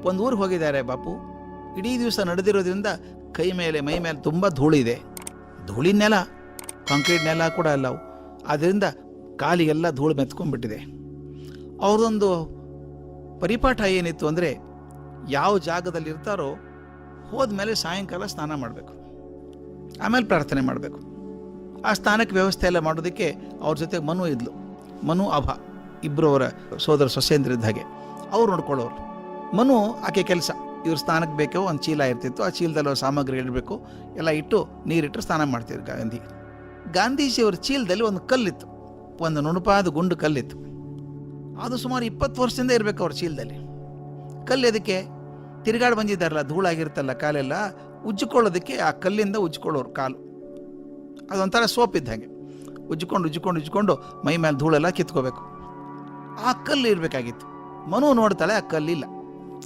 ಒಂದು ಊರಿಗೆ ಹೋಗಿದ್ದಾರೆ ಬಾಪು. ಇಡೀ ದಿವಸ ನಡೆದಿರೋದ್ರಿಂದ ಕೈ ಮೇಲೆ ಮೈ ಮೇಲೆ ತುಂಬ ಧೂಳಿದೆ. ಧೂಳಿನ ನೆಲ, ಕಾಂಕ್ರೀಟ್ ನೆಲ ಕೂಡ ಅಲ್ಲ ಅವು. ಆದ್ದರಿಂದ ಕಾಲಿಗೆಲ್ಲ ಧೂಳು ಮೆತ್ಕೊಂಡ್ಬಿಟ್ಟಿದೆ. ಅವ್ರದೊಂದು ಪರಿಪಾಠ ಏನಿತ್ತು ಅಂದರೆ, ಯಾವ ಜಾಗದಲ್ಲಿ ಇರ್ತಾರೋ ಹೋದ್ಮೇಲೆ ಸಾಯಂಕಾಲ ಸ್ನಾನ ಮಾಡಬೇಕು, ಆಮೇಲೆ ಪ್ರಾರ್ಥನೆ ಮಾಡಬೇಕು. ಆ ಸ್ನಾನಕ್ಕೆ ವ್ಯವಸ್ಥೆ ಎಲ್ಲ ಮಾಡೋದಕ್ಕೆ ಅವ್ರ ಜೊತೆ ಮನು ಇದ್ಲು. ಮನು ಅಭ ಇಬ್ಬರು ಅವರ ಸೋದರ ಸೊಸೆಂದ್ರಿದ್ದ ಹಾಗೆ ಅವ್ರು ನೋಡ್ಕೊಳ್ಳೋರು. ಮನು ಆಕೆ ಕೆಲಸ. ಇವ್ರ ಸ್ನಾನಕ್ಕೆ ಬೇಕೋ ಒಂದು ಚೀಲ ಇರ್ತಿತ್ತು, ಆ ಚೀಲದಲ್ಲಿ ಅವ್ರ ಸಾಮಗ್ರಿ ಇಡಬೇಕು, ಎಲ್ಲ ಇಟ್ಟು ನೀರಿಟ್ಟು ಸ್ನಾನ ಮಾಡ್ತಿದ್ರು ಗಾಂಧಿ. ಗಾಂಧೀಜಿಯವ್ರ ಚೀಲದಲ್ಲಿ ಒಂದು ಕಲ್ಲಿತ್ತು, ಒಂದು ನುಣುಪಾದ ಗುಂಡು ಕಲ್ಲಿತ್ತು. ಅದು ಸುಮಾರು 20 ವರ್ಷದಿಂದ ಇರಬೇಕು ಅವ್ರ ಚೀಲದಲ್ಲಿ. ಕಲ್ಲು ಅದಕ್ಕೆ ತಿರುಗಾಡಿ ಬಂದಿದ್ದಾರಲ್ಲ, ಧೂಳಾಗಿರ್ತಲ್ಲ ಕಾಲೆಲ್ಲ, ಉಜ್ಜಿಕೊಳ್ಳೋದಕ್ಕೆ ಆ ಕಲ್ಲಿಂದ ಉಜ್ಜಿಕೊಳ್ಳೋರು ಕಾಲು. ಅದೊಂಥರ ಸೋಪ್ ಇದ್ದ ಹಾಗೆ ಉಜ್ಜಿಕೊಂಡು ಮೈ ಮೇಲೆ ಧೂಳೆಲ್ಲ ಕಿತ್ಕೋಬೇಕು. ಆ ಕಲ್ಲು ಇರಬೇಕಾಗಿತ್ತು. ಮನು ನೋಡ್ತಾಳೆ, ಆ ಕಲ್ಲಿಲ್ಲ.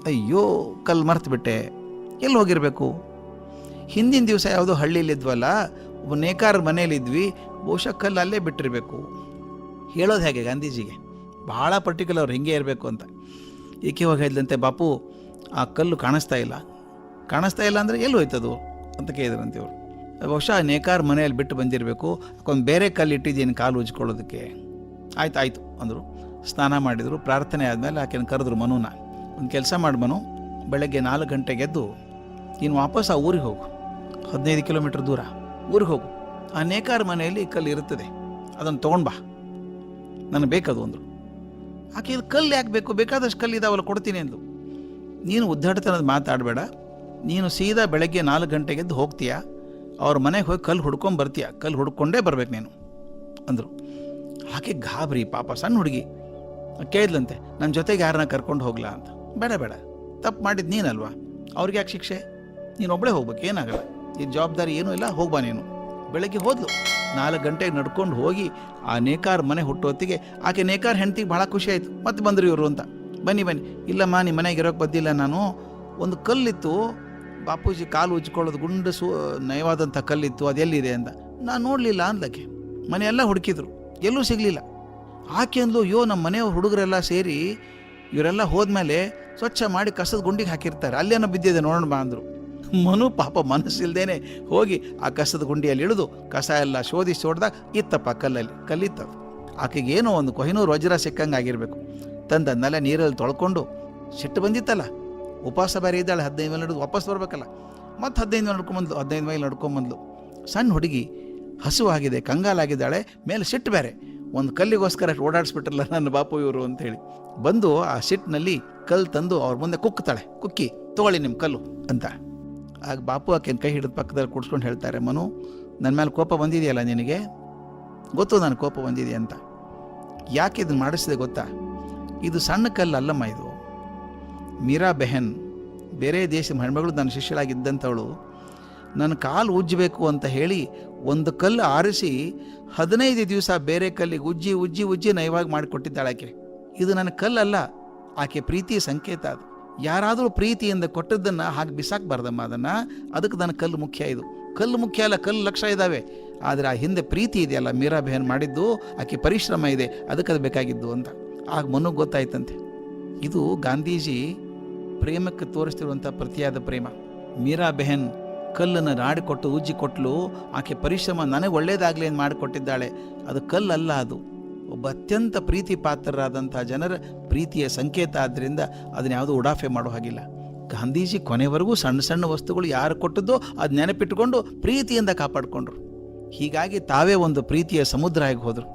ಅಯ್ಯೋ, ಕಲ್ಲು ಮರ್ತು ಬಿಟ್ಟೆ, ಎಲ್ಲಿ ಹೋಗಿರಬೇಕು? ಹಿಂದಿನ ದಿವಸ ಯಾವುದೋ ಹಳ್ಳಿಲಿದ್ವಲ್ಲ, ಒಬ್ಬ ನೇಕಾರ ಮನೇಲಿದ್ವಿ, ಬಹುಶಃ ಕಲ್ಲು ಅಲ್ಲೇ ಬಿಟ್ಟಿರಬೇಕು. ಹೇಳೋದು ಹೇಗೆ ಗಾಂಧೀಜಿಗೆ? ಭಾಳ ಪರ್ಟಿಕ್ಯುಲರ್, ಹಿಂಗೆ ಇರಬೇಕು ಅಂತ. ಏಕೆ ಹೋಗಿ ಹೇಳಿದಂತೆ, ಬಾಪು ಆ ಕಲ್ಲು ಕಾಣಿಸ್ತಾ ಇಲ್ಲ ಅಂದರೆ ಎಲ್ಲಿ ಹೋಯ್ತದು ಅಂತ ಕೇಳಿದ್ರಂತೆ ಇವರು. ಬಹುಶಃ ನೇಕಾರ ಮನೆಯಲ್ಲಿ ಬಿಟ್ಟು ಬಂದಿರಬೇಕು, ಒಂದು ಬೇರೆ ಕಲ್ಲು ಇಟ್ಟಿದ್ದೀನಿ ಕಾಲು ಉಜ್ಕೊಳ್ಳೋದಕ್ಕೆ. ಆಯ್ತು ಅಂದರು. ಸ್ನಾನ ಮಾಡಿದರು. ಪ್ರಾರ್ಥನೆ ಆದಮೇಲೆ ಆಕೆನ ಕರೆದ್ರು ಮನುನ. ಒಂದು ಕೆಲಸ ಮಾಡಿ ಮನು, ಬೆಳಗ್ಗೆ 4 ಗಂಟೆಗೆ ಎದ್ದು ನೀನು ವಾಪಸ್ ಆ ಊರಿಗೆ ಹೋಗು, 15 ಕಿಲೋಮೀಟ್ರ್ ದೂರ ಊರಿಗೆ ಹೋಗು. ಆ ನೇಕಾರ ಮನೆಯಲ್ಲಿ ಕಲ್ಲು ಇರುತ್ತದೆ, ಅದನ್ನು ತೊಗೊಂಡು ಬಾ, ನನಗೆ ಬೇಕದು ಅಂದರು. ಆಕೆ ಇದು ಕಲ್ಲು ಯಾಕೆ ಬೇಕು? ಬೇಕಾದಷ್ಟು ಕಲ್ಲು ಇದಾವಲ್ಲ, ಕೊಡ್ತೀನಿ ಅಂದು. ನೀನು ಉದ್ದಾಡ್ತನದ ಮಾತಾಡಬೇಡ, ನೀನು ಸೀದಾ ಬೆಳಗ್ಗೆ 4 ಗಂಟೆಗೆ ಎದ್ದು ಹೋಗ್ತೀಯಾ, ಅವ್ರ ಮನೆಗೆ ಹೋಗಿ ಕಲ್ಲು ಹುಡ್ಕೊಂಡು ಬರ್ತೀಯ, ಕಲ್ಲು ಹುಡ್ಕೊಂಡೇ ಬರ್ಬೇಕು ನೀನು ಅಂದರು. ಆಕೆ ಗಾಬರಿ, ಪಾಪ ಸಣ್ಣ ಹುಡುಗಿ. ಕೇಳಿದ್ಲಂತೆ, ನನ್ನ ಜೊತೆಗೆ ಯಾರನ್ನ ಕರ್ಕೊಂಡು ಹೋಗ್ಲಾ ಅಂತ. ಬೇಡ, ತಪ್ಪು ಮಾಡಿದ್ದು ನೀನಲ್ವಾ, ಅವ್ರಿಗೆ ಯಾಕೆ ಶಿಕ್ಷೆ? ನೀನು ಒಬ್ಬಳೇ ಹೋಗ್ಬೇಕು, ಏನಾಗಲ್ಲ, ಈ ಜವಾಬ್ದಾರಿ ಏನೂ ಇಲ್ಲ, ಹೋಗ್ಬಾ ನೀನು. ಬೆಳಗ್ಗೆ ಹೋದ್ಲು. 4 ಗಂಟೆಗೆ ನಡ್ಕೊಂಡು ಹೋಗಿ ಆ ನೇಕಾರ ಮನೆ ಹುಟ್ಟೋತ್ತಿಗೆ ಆಕೆ ನೇಕಾರ ಹೆಂಡತಿಗೆ ಭಾಳ ಖುಷಿ ಆಯಿತು. ಮತ್ತೆ ಬಂದರು ಇವರು ಅಂತ. ಬನ್ನಿ, ಇಲ್ಲಮ್ಮ ನಿಮ್ಮ ಮನೆಗೆ ಇರೋಕ್ಕೆ ಬಂದಿಲ್ಲ ನಾನು, ಒಂದು ಕಲ್ಲಿತ್ತು ಬಾಪೂಜಿ ಕಾಲು ಉಜ್ಕೊಳ್ಳೋದು, ಗುಂಡು ನಯವಾದಂಥ ಕಲ್ಲಿತ್ತು, ಅದು ಎಲ್ಲಿದೆ ಅಂತ. ನಾನು ನೋಡಲಿಲ್ಲ ಅಂದ್ಲಕ್ಕೆ. ಮನೆಯೆಲ್ಲ ಹುಡುಕಿದ್ರು, ಎಲ್ಲೂ ಸಿಗಲಿಲ್ಲ. ಆಕೆ ಅಂದ್ಲು, ಅಯ್ಯೋ ನಮ್ಮ ಮನೆಯವ್ರ ಹುಡುಗರೆಲ್ಲ ಸೇರಿ ಇವರೆಲ್ಲ ಹೋದ್ಮೇಲೆ ಸ್ವಚ್ಛ ಮಾಡಿ ಕಸದ ಗುಂಡಿಗೆ ಹಾಕಿರ್ತಾರೆ, ಅಲ್ಲೇನೋ ಬಿದ್ದಿದೆ ನೋಡೋಣ ಬಾ ಅಂದರು. ಮನು ಪಾಪ ಮನಸ್ಸಿಲ್ದೇನೆ ಹೋಗಿ ಆ ಕಸದ ಗುಂಡಿಯಲ್ಲಿ ಇಳಿದು ಕಸ ಎಲ್ಲ ಶೋಧಿಸಿ ಹೊಡೆದಾಗ ಇತ್ತಪ್ಪ ಕಲ್ಲಿತ್ತದು. ಆಕೆಗೆ ಏನೋ ಒಂದು ಕೊಹಿನೂರು ವಜ್ರ ಸಿಕ್ಕಂಗೆ ಆಗಿರಬೇಕು. ತಂದನ್ನೆಲ್ಲ ನೀರಲ್ಲಿ ತೊಳ್ಕೊಂಡು, ಸಿಟ್ಟು ಬಂದಿತ್ತಲ್ಲ, ಉಪವಾಸ ಬೇರೆ ಇದ್ದಾಳೆ, 15 ಮೈಲ್ ನಡೆದು ವಾಪಸ್ ಬರಬೇಕಲ್ಲ, ಮತ್ತು 15 ಮೈಲ್ ನಡ್ಕೊಂಬಂದ್ಲು. ಸಣ್ಣ ಹುಡುಗಿ, ಹಸುವಾಗಿದೆ, ಕಂಗಾಲಾಗಿದ್ದಾಳೆ, ಮೇಲೆ ಸಿಟ್ಟು ಬೇರೆ. ಒಂದು ಕಲ್ಲಿಗೋಸ್ಕರ ಓಡಾಡಿಸ್ಬಿಟ್ರಲ್ಲ ನನ್ನ ಬಾಪು ಇವರು ಅಂತೇಳಿ ಬಂದು ಆ ಸಿಟ್ಟಿನಲ್ಲಿ ಕಲ್ಲು ತಂದು ಅವ್ರ ಮುಂದೆ ಕುಕ್ಕಿ ತೊಗೊಳ್ಳಿ ನಿಮ್ಮ ಕಲ್ಲು ಅಂತ. ಆಗ ಬಾಪು ಆಕೆನ ಕೈ ಹಿಡಿದು ಪಕ್ಕದಲ್ಲಿ ಕೂಡ್ಸ್ಕೊಂಡು ಹೇಳ್ತಾರೆ, ಮನು, ನನ್ನ ಮೇಲೆ ಕೋಪ ಬಂದಿದೆಯಲ್ಲ ನಿನಗೆ, ಗೊತ್ತು ನಾನು ಕೋಪ ಬಂದಿದೆ ಅಂತ. ಯಾಕೆ ಇದನ್ನು ಮಾಡಿಸಿದೆ ಗೊತ್ತಾ? ಇದು ಸಣ್ಣ ಕಲ್ಲು ಅಲ್ಲಮ್ಮ, ಇದು ಮೀರಾ ಬೆಹನ್, ಬೇರೆ ದೇಶದ ಹೆಣ್ಮಗಳು ನನ್ನ ಶಿಷ್ಯಳಾಗಿದ್ದಂಥವಳು. ನನ್ನ ಕಾಲು ಉಜ್ಜಬೇಕು ಅಂತ ಹೇಳಿ ಒಂದು ಕಲ್ಲು ಆರಿಸಿ 15 ದಿವಸ ಬೇರೆ ಕಲ್ಲಿಗೆ ಉಜ್ಜಿ ನಯವಾಗಿ ಮಾಡಿಕೊಟ್ಟಿದ್ದಾಳೆ ಆಕೆ. ಇದು ನನ್ನ ಕಲ್ಲಲ್ಲ, ಆಕೆ ಪ್ರೀತಿಯ ಸಂಕೇತ. ಅದು ಯಾರಾದರೂ ಪ್ರೀತಿಯಿಂದ ಕೊಟ್ಟದ್ದನ್ನು ಹಾಗೆ ಬಿಸಾಕಬಾರ್ದಮ್ಮ, ಅದಕ್ಕೆ ನನ್ನ ಕಲ್ಲು ಮುಖ್ಯ. ಇದು ಕಲ್ಲು ಮುಖ್ಯ ಅಲ್ಲ, ಕಲ್ಲು ಲಕ್ಷ ಇದ್ದಾವೆ, ಆದರೆ ಆ ಹಿಂದೆ ಪ್ರೀತಿ ಇದೆಯಲ್ಲ, ಮೀರಾ ಬೆಹನ್ ಮಾಡಿದ್ದು, ಆಕೆ ಪರಿಶ್ರಮ ಇದೆ, ಅದಕ್ಕೆ ಅದು ಬೇಕಾಗಿದ್ದು ಅಂತ. ಆಗ ಮನುಗೆ ಗೊತ್ತಾಯ್ತಂತೆ, ಇದು ಗಾಂಧೀಜಿ ಪ್ರೇಮಕ್ಕೆ ತೋರಿಸ್ತಿರುವಂಥ ಪ್ರತಿಯಾದ ಪ್ರೇಮ. ಮೀರಾ ಬೆಹನ್ ಕಲ್ಲನ್ನು ನಾಡಿಕೊಟ್ಟು ಉಜ್ಜಿ ಕೊಟ್ಟಲು, ಆಕೆ ಪರಿಶ್ರಮ ನನಗೆ ಒಳ್ಳೇದಾಗಲಿ ಅಂತ ಮಾಡಿಕೊಟ್ಟಿದ್ದಾಳೆ. ಅದು ಕಲ್ಲಲ್ಲ, ಅದು ಒಬ್ಬ ಅತ್ಯಂತ ಪ್ರೀತಿ ಪಾತ್ರರಾದಂಥ ಜನರ ಪ್ರೀತಿಯ ಸಂಕೇತ. ಆದ್ದರಿಂದ ಅದನ್ನ ಯಾವುದೂ ಉಡಾಫೆ ಮಾಡೋ ಹಾಗಿಲ್ಲ. ಗಾಂಧೀಜಿ ಕೊನೆವರೆಗೂ ಸಣ್ಣ ಸಣ್ಣ ವಸ್ತುಗಳು ಯಾರು ಕೊಟ್ಟದ್ದೋ ಅದು ನೆನಪಿಟ್ಟುಕೊಂಡು ಪ್ರೀತಿಯಿಂದ ಕಾಪಾಡಿಕೊಂಡ್ರು. ಹೀಗಾಗಿ ತಾವೇ ಒಂದು ಪ್ರೀತಿಯ ಸಮುದ್ರ ಆಗಿ ಹೋದರು.